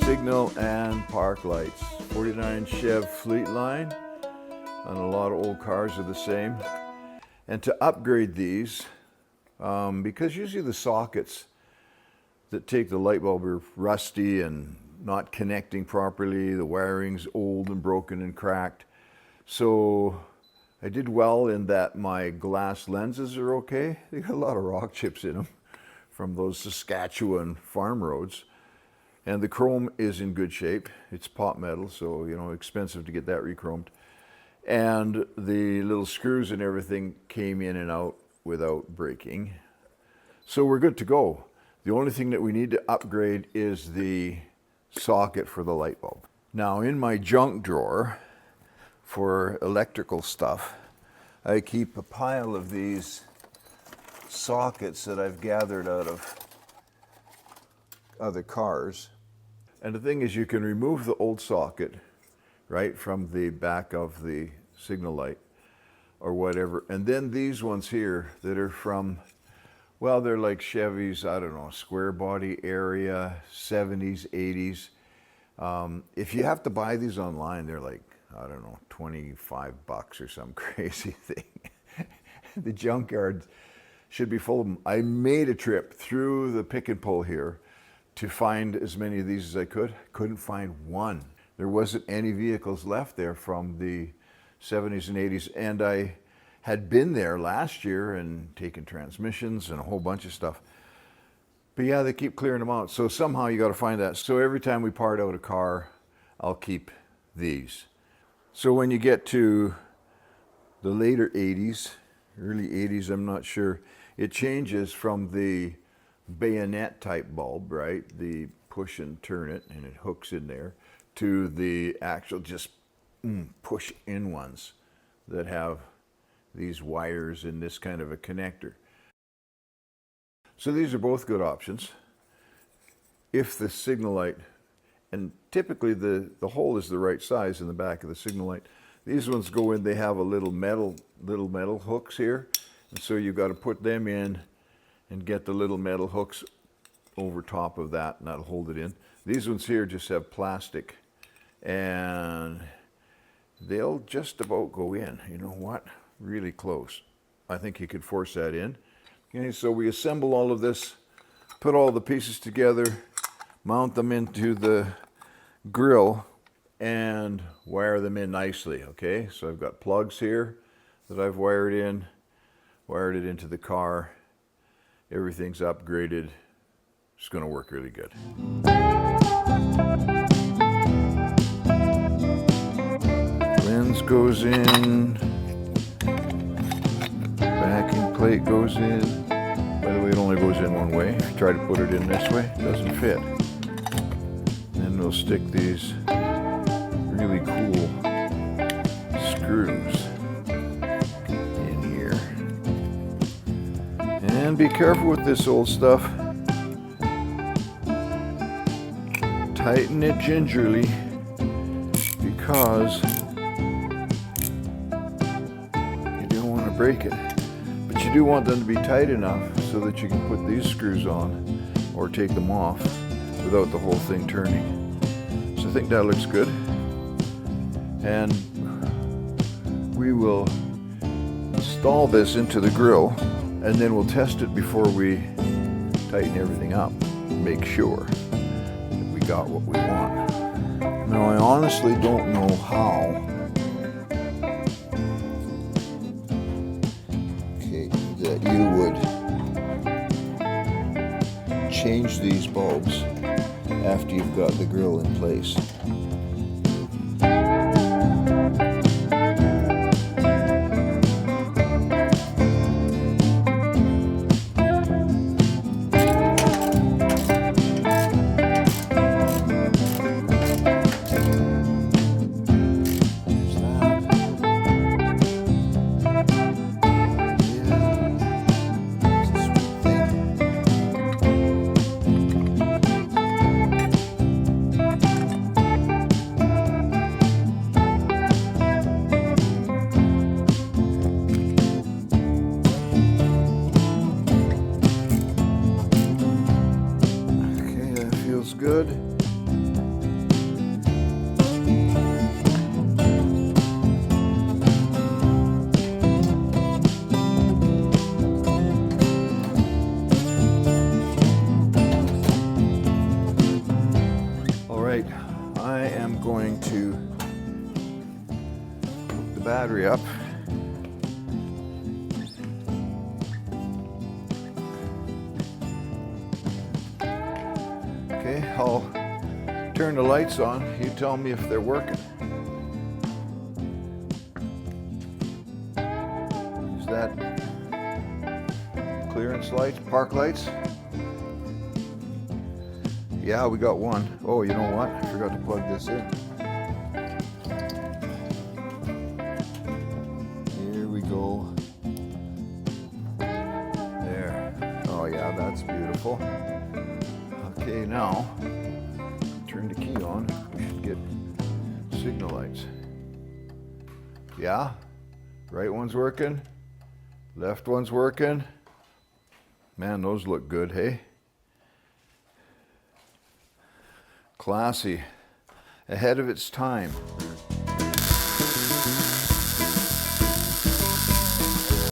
Signal and park lights. 49 Chev Fleet Line, and a lot of old cars are the same. And to upgrade these, because usually the sockets that take the light bulb are rusty and not connecting properly, the wiring's old and broken and cracked. So I did well in that my glass lenses are okay. They got a lot of rock chips in them from those Saskatchewan farm roads. And the chrome is in good shape. It's pot metal, so expensive to get that re-chromed. And the little screws and everything came in and out without breaking. So we're good to go. The only thing that we need to upgrade is the socket for the light bulb. Now in my junk drawer for electrical stuff, I keep a pile of these sockets that I've gathered out of other cars. And the thing is, you can remove the old socket right from the back of the signal light or whatever. And then these ones here that are from, well, they're like Chevys, I don't know, square body area, 70s, 80s. If you have to buy these online, they're like, I don't know, $25 or some crazy thing. The junkyard should be full of them. I made a trip through the pick and pull here to find as many of these as I could. Couldn't find one. There wasn't any vehicles left there from the 70s and 80s. And I had been there last year and taken transmissions and a whole bunch of stuff. But yeah, they keep clearing them out. So somehow you got to find that. So every time we part out a car, I'll keep these. So when you get to the later 80s, early 80s, I'm not sure, it changes from the bayonet type bulb, right? The push and turn it and it hooks in there, to the actual just push in ones that have these wires in this kind of a connector. So these are both good options. If the signal light, and typically the hole is the right size in the back of the signal light. These ones go in, they have a little metal hooks here. And so you've got to put them in and get the little metal hooks over top of that, and that'll hold it in. These ones here just have plastic, and they'll just about go in. You know what? Really close. I think you could force that in. Okay, so we assemble all of this, put all the pieces together, mount them into the grill, and wire them in nicely, okay? So I've got plugs here that I've wired it into the car. Everything's upgraded. It's going to work really good. Lens goes in. Backing plate goes in. By the way, it only goes in one way. If you try to put it in this way, it doesn't fit. Then we'll stick these really cool screws in here. And be careful with this old stuff. Tighten it gingerly, because you don't want to break it. But you do want them to be tight enough so that you can put these screws on or take them off without the whole thing turning. So I think that looks good. And we will install this into the grill, and then we'll test it before we tighten everything up. Make sure that we got what we want. Now, I honestly don't know how that you would change these bulbs after you've got the grill in place. battery up. Okay, I'll turn the lights on. You tell me if they're working. Is that clearance lights, park lights? Yeah, we got one. Oh, you know what? I forgot to plug this in. Here we go. There. Oh yeah, that's beautiful. Okay, now turn the key on. We should get signal lights. Yeah, right one's working, left one's working. Man, those look good, hey? Classy, ahead of its time.